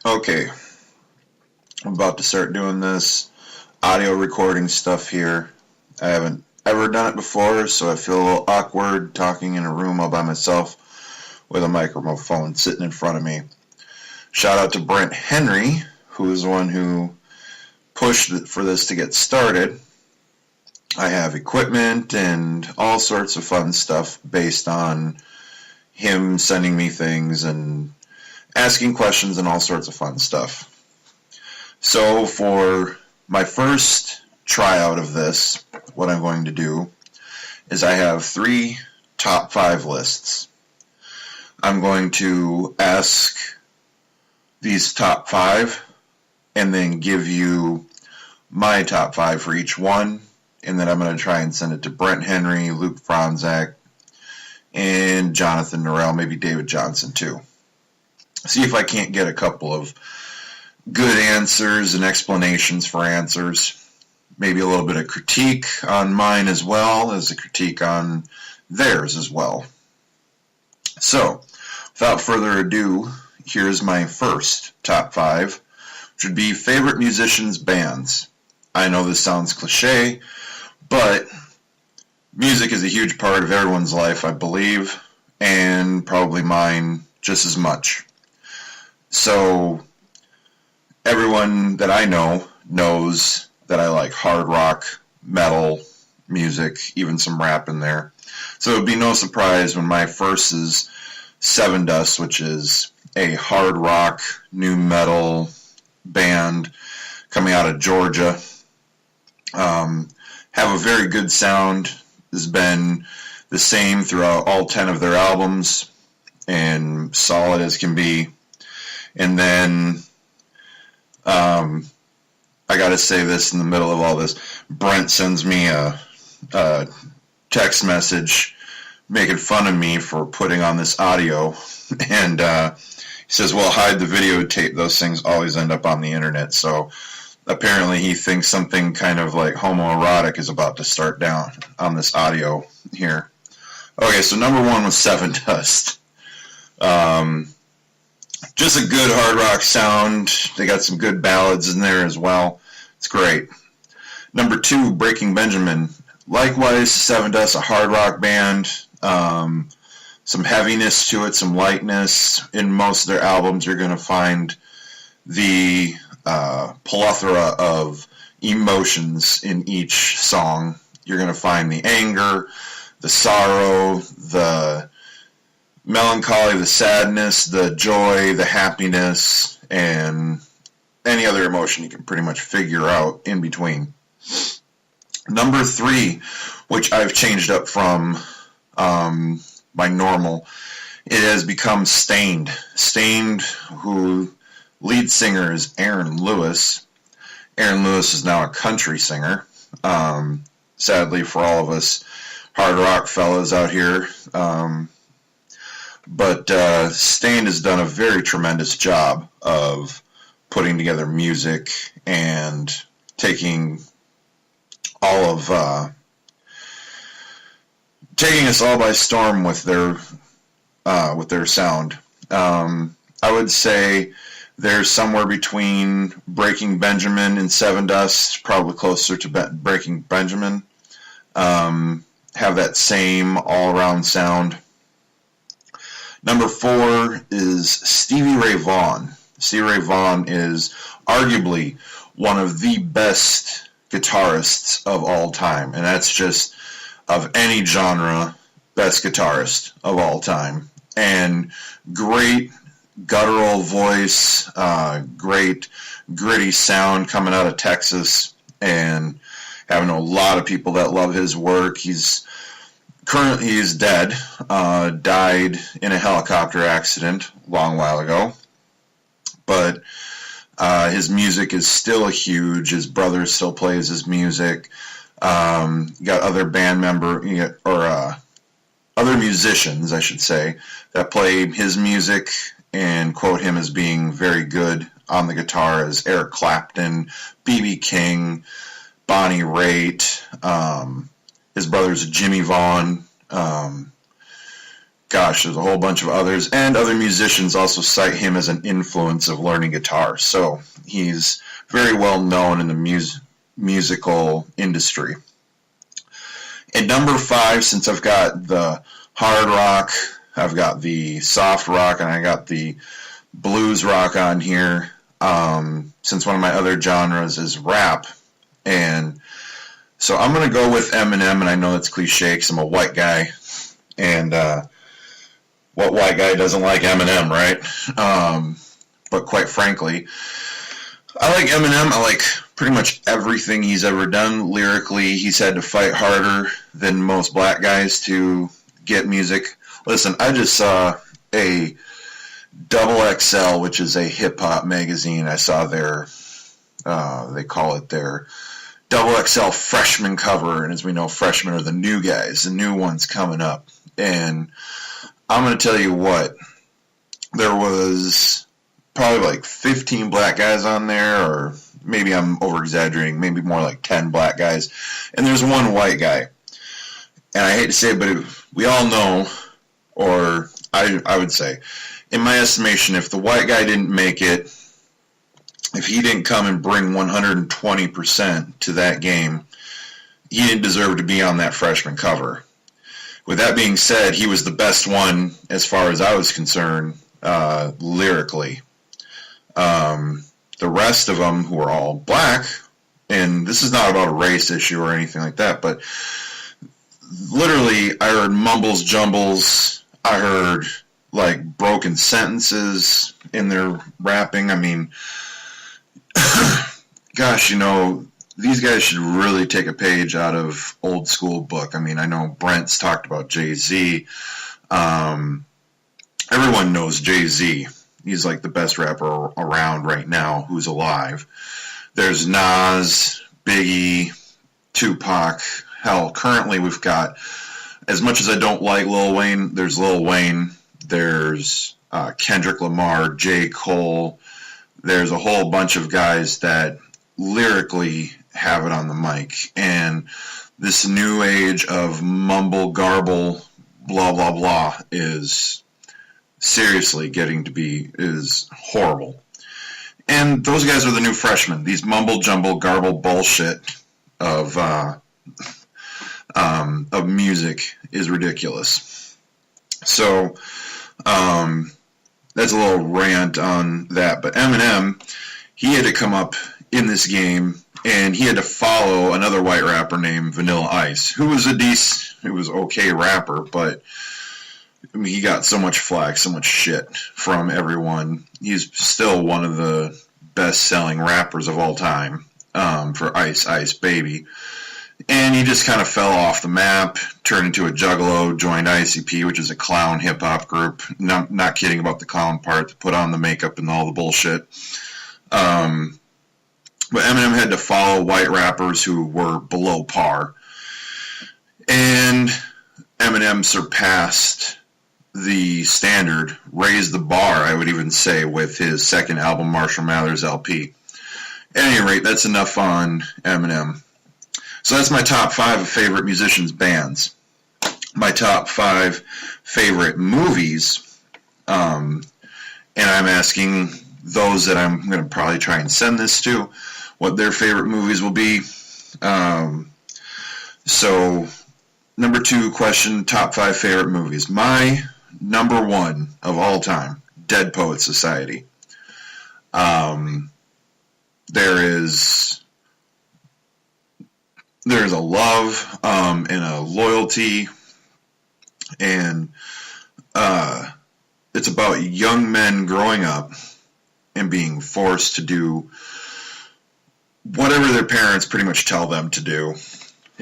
Okay, I'm about to start doing this audio recording stuff here. I haven't ever done it before, so I feel a little awkward talking in a room all by myself with a microphone sitting in front of me. Shout out to Brent Henry, who is the one who pushed for this to get started. I have equipment and all sorts of fun stuff based on him sending me things and asking questions and all sorts of fun stuff. So for my first tryout of this, what I'm going to do is I have 3 top 5 lists. I'm going to ask these top 5 and then give you my top 5 for each one, and then I'm going to try and send it to Brent Henry, Luke Franzak, and Jonathan Norell, maybe David Johnson too. See if I can't get a couple of good answers and explanations for answers. Maybe a little bit of critique on mine as well as a critique on theirs as well. So, without further ado, here's my first top 5, which would be favorite musicians' bands. I know this sounds cliche, but music is a huge part of everyone's life, I believe, and probably mine just as much. So, everyone that I know knows that I like hard rock, metal, music, even some rap in there. So it would be no surprise when my first is Seven Dust, which is a hard rock, new metal band coming out of Georgia. Have a very good sound, has been the same throughout all 10 of their albums, and solid as can be. And then I got to say this in the middle of all this. Brent sends me a text message making fun of me for putting on this audio. And he says, well, hide the videotape. Those things always end up on the internet. So apparently he thinks something kind of like homoerotic is about to start down on this audio here. Okay, so number 1 was Seven Dust. Just a good hard rock sound. They got some good ballads in there as well. It's great. Number 2, Breaking Benjamin. Likewise, Seven Dust, a hard rock band. Some heaviness to it, some lightness. In most of their albums, you're going to find the plethora of emotions in each song. You're going to find the anger, the sorrow, the melancholy, the sadness, the joy, the happiness, and any other emotion you can pretty much figure out in between. Number 3, which I've changed up from my normal, it has become Stained. Stained, who lead singer is Aaron Lewis. Aaron Lewis is now a country singer. Sadly for all of us hard rock fellas out here. But Stained has done a very tremendous job of putting together music and taking all of taking us all by storm with their sound. I would say they're somewhere between Breaking Benjamin and Seven Dust, probably closer to Breaking Benjamin. Have that same all-around sound. Number 4 is Stevie Ray Vaughan. Stevie Ray Vaughan is arguably one of the best guitarists of all time, and that's just of any genre, best guitarist of all time. And great guttural voice, great gritty sound coming out of Texas, and having a lot of people that love his work. He's dead, died in a helicopter accident a long while ago, but his music is still huge. His brother still plays his music. Got other band other musicians, I should say, that play his music and quote him as being very good on the guitar, as Eric Clapton, B.B. King, Bonnie Raitt, his brother's Jimmy Vaughn, gosh, there's a whole bunch of others, and other musicians also cite him as an influence of learning guitar. So he's very well known in the musical industry. At number 5, since I've got the hard rock, I've got the soft rock, and I got the blues rock on here, since one of my other genres is rap. And so I'm going to go with Eminem, and I know it's cliche because I'm a white guy. And what white guy doesn't like Eminem, right? But quite frankly, I like Eminem. I like pretty much everything he's ever done. Lyrically, he's had to fight harder than most black guys to get music. Listen, I just saw a Double XL, which is a hip-hop magazine. I saw their, they call it their Double XL freshman cover, and as we know, freshmen are the new guys, the new ones coming up. And I'm going to tell you what, there was probably like 15 black guys on there, or maybe I'm over-exaggerating, maybe more like 10 black guys, and there's one white guy. And I hate to say it, but we all know, or I would say, in my estimation, if the white guy didn't make it, if he didn't come and bring 120% to that game, he didn't deserve to be on that freshman cover. With that being said, he was the best one as far as I was concerned, lyrically. The rest of them, who were all black, and this is not about a race issue or anything like that, but literally I heard mumbles, jumbles, I heard like broken sentences in their rapping. I mean, gosh, these guys should really take a page out of old school book. I mean, I know Brent's talked about Jay-Z. Everyone knows Jay-Z. He's like the best rapper around right now who's alive. There's Nas, Biggie, Tupac. Hell, currently we've got, as much as I don't like Lil Wayne, there's Lil Wayne. There's Kendrick Lamar, J. Cole. There's a whole bunch of guys that lyrically have it on the mic. And this new age of mumble, garble, blah, blah, blah is seriously getting to be, is horrible. And those guys are the new freshmen. These mumble, jumble, garble bullshit of music is ridiculous. So, that's a little rant on that. But Eminem, he had to come up in this game, and he had to follow another white rapper named Vanilla Ice, who was okay rapper, but I mean, he got so much flack, so much shit from everyone. He's still one of the best-selling rappers of all time, for Ice Ice Baby. And he just kind of fell off the map, turned into a juggalo, joined ICP, which is a clown hip-hop group. Not kidding about the clown part, to put on the makeup and all the bullshit. But Eminem had to follow white rappers who were below par. And Eminem surpassed the standard, raised the bar, I would even say, with his second album, Marshall Mathers LP. At any rate, that's enough on Eminem. So that's my top 5 of favorite musicians' bands. My top 5 favorite movies, and I'm asking those that I'm going to probably try and send this to what their favorite movies will be. So, number 2 question, top 5 favorite movies. My number 1 of all time, Dead Poets Society. There's a love and a loyalty, and it's about young men growing up and being forced to do whatever their parents pretty much tell them to do.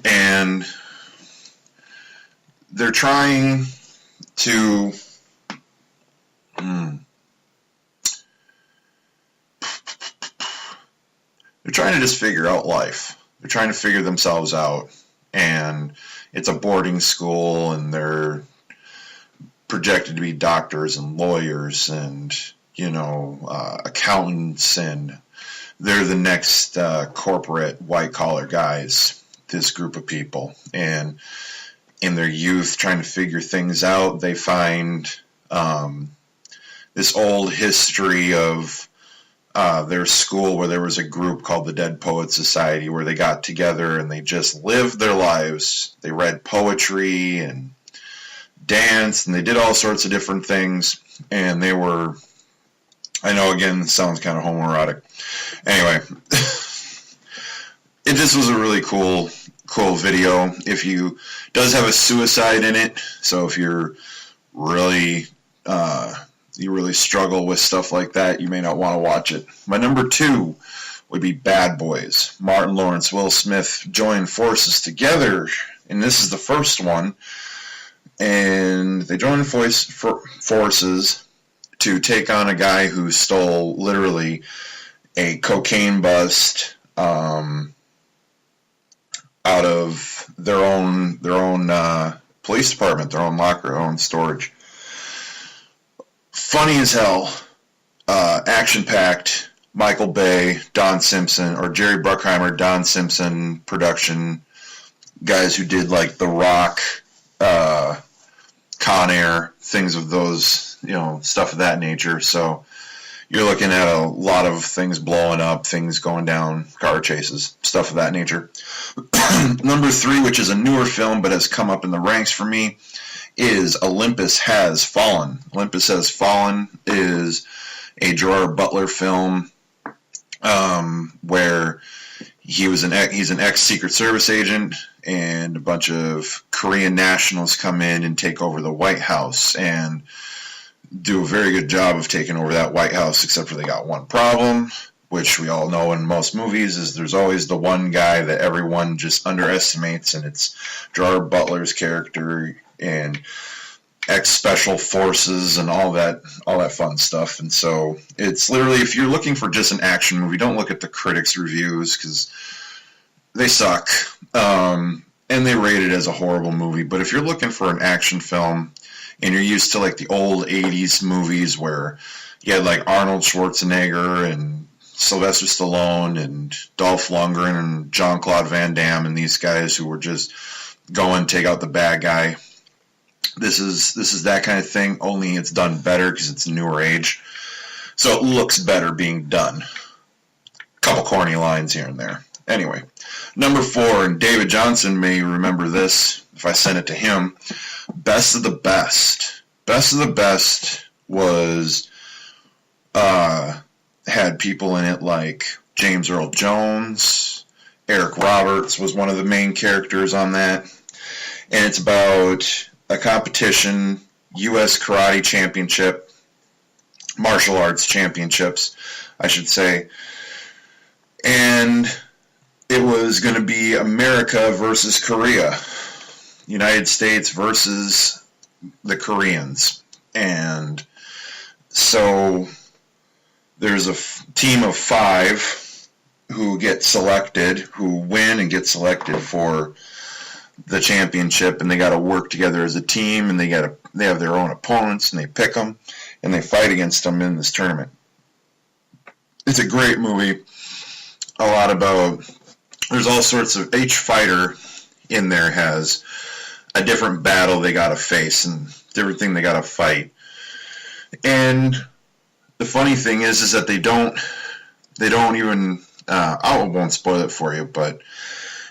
And they're trying to just figure out life. They're trying to figure themselves out, and it's a boarding school, and they're projected to be doctors and lawyers and, accountants, and they're the next corporate white-collar guys, this group of people. And in their youth trying to figure things out. They find this old history of their school where there was a group called the Dead Poets Society where they got together and they just lived their lives. They read poetry and danced and they did all sorts of different things. And they were, I know again, it sounds kind of homoerotic. Anyway, it just was a really cool video. If you does have a suicide in it, so if you're really you really struggle with stuff like that, you may not want to watch it. My number 2 would be Bad Boys. Martin Lawrence, Will Smith join forces together, and this is the first one. And they join forces to take on a guy who stole literally a cocaine bust out of their own police department, their own locker, their own storage. Funny as hell, action-packed. Michael Bay, Don Simpson, or Jerry Bruckheimer, Don Simpson production guys who did like The Rock, Con Air, things of those, stuff of that nature. So you're looking at a lot of things blowing up, things going down, car chases, stuff of that nature. Number 3, which is a newer film but has come up in the ranks for me, is Olympus Has Fallen. Olympus Has Fallen is a Gerard Butler film where he's an ex-Secret Service agent, and a bunch of Korean nationals come in and take over the White House and do a very good job of taking over that White House, except for they got one problem, which we all know in most movies, is there's always the one guy that everyone just underestimates, and it's Gerard Butler's character and ex-special forces and all that fun stuff. And so it's literally, if you're looking for just an action movie, don't look at the critics' reviews because they suck, and they rate it as a horrible movie. But if you're looking for an action film and you're used to like the old 80s movies where you had like Arnold Schwarzenegger and Sylvester Stallone and Dolph Lundgren and Jean-Claude Van Damme and these guys who were just going take out the bad guy, this is that kind of thing, only it's done better because it's a newer age. So it looks better being done. Couple corny lines here and there. Anyway, number 4, and David Johnson may remember this if I send it to him, Best of the Best. Best of the Best was, had people in it like James Earl Jones, Eric Roberts was one of the main characters on that, and it's about a competition, U.S. Karate Championship, martial arts championships, I should say, and it was going to be America versus Korea, United States versus the Koreans, and so there's a team of 5 who get selected, who win and get selected for the championship, and they got to work together as a team, and they have their own opponents, and they pick them, and they fight against them in this tournament. It's a great movie. A lot about, there's all sorts of, each fighter in there has a different battle they got to face and different thing they got to fight. And the funny thing is that they don't even, I won't spoil it for you, but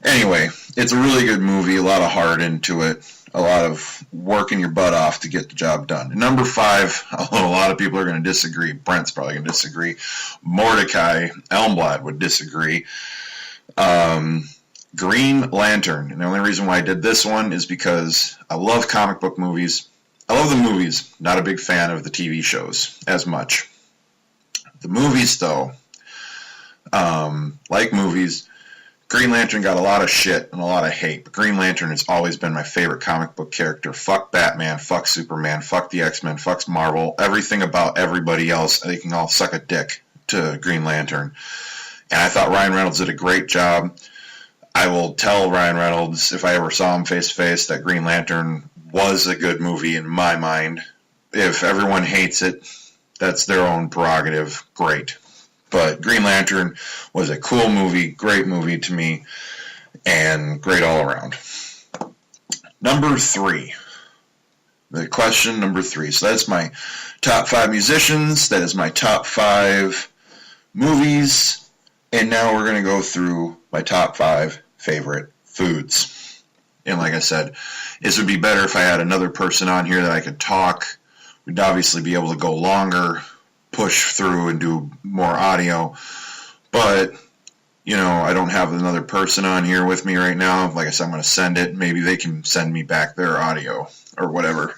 anyway, it's a really good movie, a lot of heart into it, a lot of working your butt off to get the job done. And number 5, although a lot of people are going to disagree, Brent's probably going to disagree, Mordecai Elmblad would disagree, Green Lantern. And the only reason why I did this one is because I love comic book movies. I love the movies, not a big fan of the TV shows as much. The movies, though, like movies, Green Lantern got a lot of shit and a lot of hate, but Green Lantern has always been my favorite comic book character. Fuck Batman, fuck Superman, fuck the X-Men, fuck Marvel, everything about everybody else, they can all suck a dick to Green Lantern. And I thought Ryan Reynolds did a great job. I will tell Ryan Reynolds, if I ever saw him face to face, that Green Lantern was a good movie in my mind. If everyone hates it, that's their own prerogative, great. But Green Lantern was a cool movie, great movie to me, and great all around. Number 3. The question number 3. So that's my top 5 musicians. That is my top 5 movies. And now we're going to go through my top 5 favorite foods. And like I said, this would be better if I had another person on here that I could talk. We'd obviously be able to go longer, push through and do more audio. But, I don't have another person on here with me right now. Like I said, I'm going to send it. Maybe they can send me back their audio or whatever.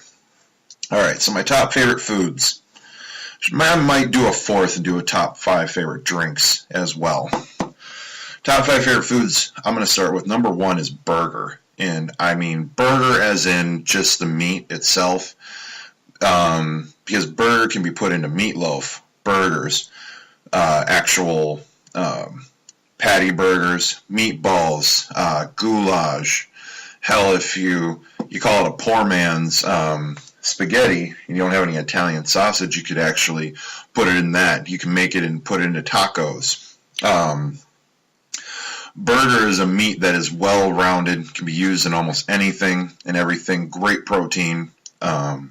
All right, so my top favorite foods. I might do a fourth and do a top 5 favorite drinks as well. Top 5 favorite foods, I'm going to start with number 1 is burger. And I mean burger as in just the meat itself. Because burger can be put into meatloaf, burgers, actual patty burgers, meatballs, goulash. Hell, if you call it a poor man's spaghetti and you don't have any Italian sausage, you could actually put it in that. You can make it and put it into tacos. Burger is a meat that is well-rounded, can be used in almost anything and everything. Great protein. And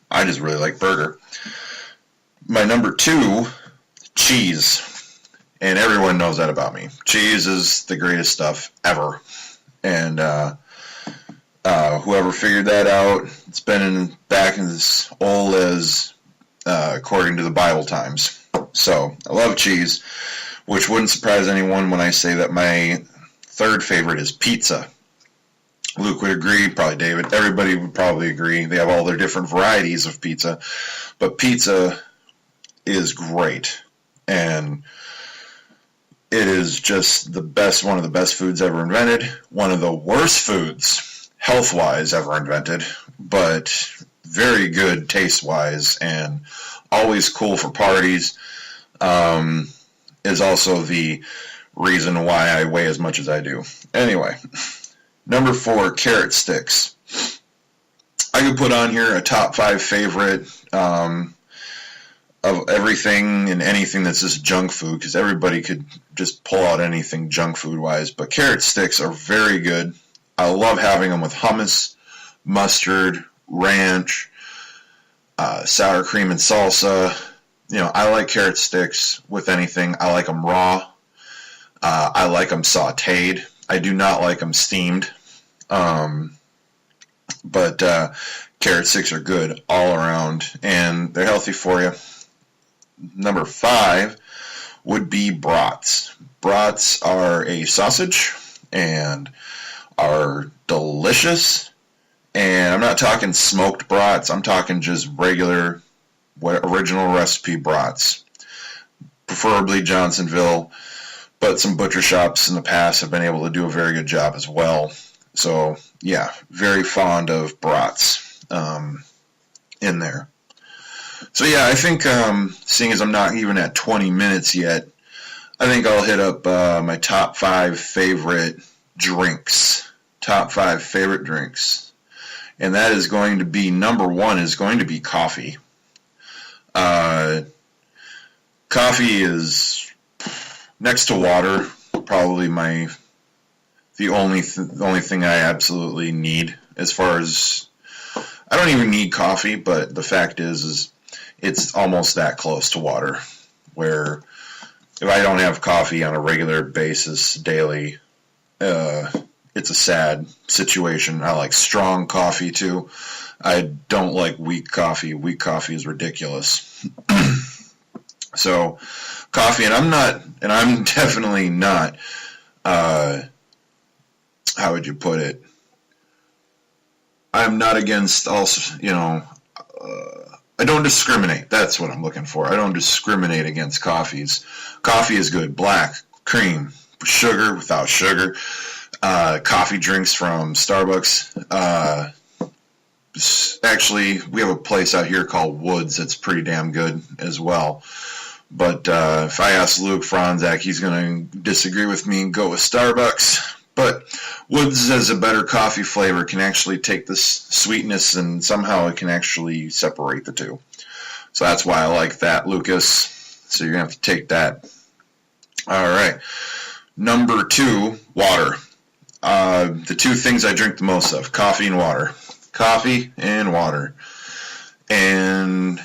I just really like burger. My number 2, cheese. And everyone knows that about me. Cheese is the greatest stuff ever. And whoever figured that out, it's been back as old as according to the Bible times. So I love cheese, which wouldn't surprise anyone when I say that my 3rd favorite is pizza. Luke would agree, probably David. Everybody would probably agree. They have all their different varieties of pizza. But pizza is great. And it is just one of the best foods ever invented. One of the worst foods, health-wise, ever invented. But very good taste-wise and always cool for parties. Is also the reason why I weigh as much as I do. Anyway, number 4, carrot sticks. I could put on here a top 5 favorite of everything and anything that's just junk food, because everybody could just pull out anything junk food wise, but carrot sticks are very good. I love having them with hummus, mustard, ranch, sour cream and salsa. I like carrot sticks with anything. I like them raw. I like them sauteed. I do not like them steamed. But carrot sticks are good all around, and they're healthy for you. Number 5 would be brats. Brats are a sausage and are delicious. And I'm not talking smoked brats. I'm talking just regular, original recipe brats. Preferably Johnsonville, but some butcher shops in the past have been able to do a very good job as well. So, yeah, very fond of brats in there. So, yeah, I think, seeing as I'm not even at 20 minutes yet, I think I'll hit up my top 5 favorite drinks. Top 5 favorite drinks. And that is going to be, number 1 is going to be coffee. Coffee is, next to water, probably the only thing I absolutely need as far as, I don't even need coffee, but the fact is it's almost that close to water, where if I don't have coffee on a regular basis daily, it's a sad situation. I like strong coffee too. I don't like weak coffee. Weak coffee is ridiculous. So coffee, and I'm definitely not, how would you put it? I'm not against also, I don't discriminate. That's what I'm looking for. I don't discriminate against coffees. Coffee is good. Black, cream, sugar, without sugar. Coffee drinks from Starbucks. Actually, we have a place out here called Woods that's pretty damn good as well. But if I ask Luke Franzak, he's going to disagree with me and go with Starbucks. But Woods has a better coffee flavor, can actually take this sweetness, and somehow it can actually separate the two. So that's why I like that, Lucas. So you're going to have to take that. All right. Number 2, water. The two things I drink the most of, coffee and water. Coffee and water. And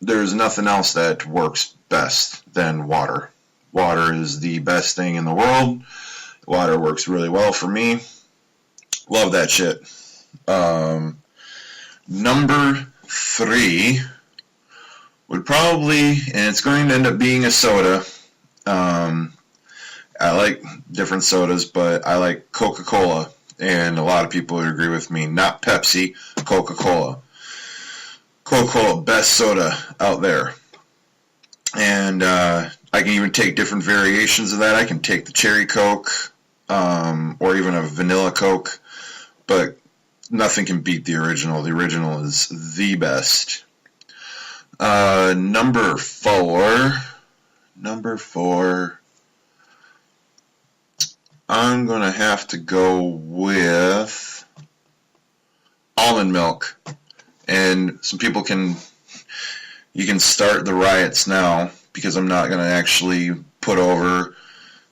there's nothing else that works best than water. Water is the best thing in the world. Water works really well for me. Love that shit. Number 3 would probably, and it's going to end up being a soda. I like different sodas, but I like Coca-Cola, and a lot of people would agree with me. Not Pepsi, Coca-Cola. Coca-Cola, best soda out there. And I can even take different variations of that. I can take the cherry Coke, or even a vanilla Coke, but nothing can beat the original. The original is the best. Number 4, I'm going to have to go with almond milk. And some people you can start the riots now, because I'm not going to actually put over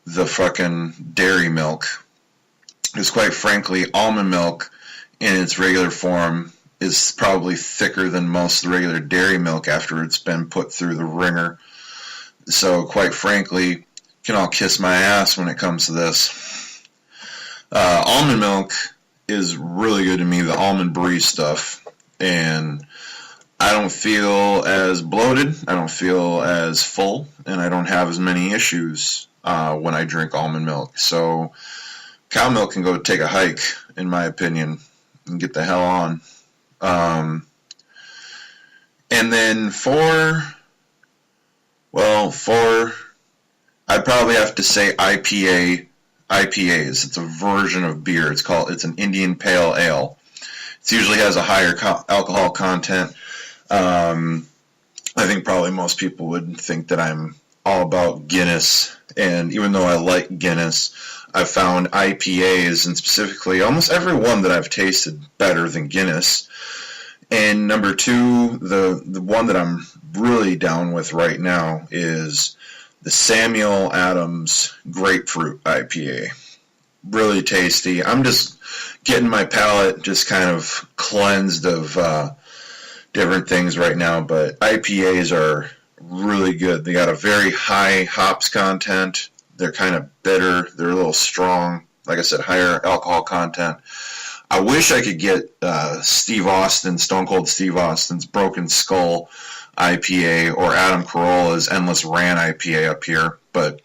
the fucking dairy milk. Because quite frankly, almond milk in its regular form is probably thicker than most of the regular dairy milk after it's been put through the ringer. So quite frankly, you can all kiss my ass when it comes to this. Almond milk is really good to me, the almond brie stuff, and I don't feel as bloated, I don't feel as full, and I don't have as many issues when I drink almond milk. So cow milk can go take a hike, in my opinion, and get the hell on. And then 4, I'd probably have to say IPAs. It's a version of beer. It's an Indian Pale Ale. It usually has a higher alcohol content. I think probably most people would think that I'm all about Guinness, and even though I like Guinness, I've found IPAs, and specifically almost every one that I've tasted, better than Guinness. And number 2, the one that I'm really down with right now is the Samuel Adams Grapefruit IPA. Really tasty. I'm just getting my palate just kind of cleansed of different things right now, but IPAs are really good. They got a very high hops content. They're kind of bitter. They're a little strong. Like I said, higher alcohol content. I wish I could get Stone Cold Steve Austin's Broken Skull IPA or Adam Carolla's Endless Rant IPA up here, but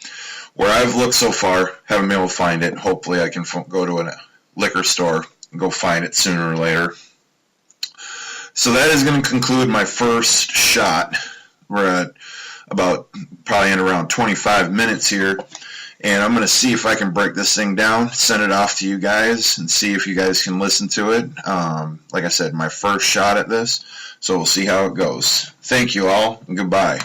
where I've looked so far, haven't been able to find it. Hopefully I can go to a liquor store and go find it sooner or later. So that is going to conclude my first shot. We're at probably in around 25 minutes here, and I'm going to see if I can break this thing down, send it off to you guys, and see if you guys can listen to it. Like I said, my first shot at this, so we'll see how it goes. Thank you all, and goodbye.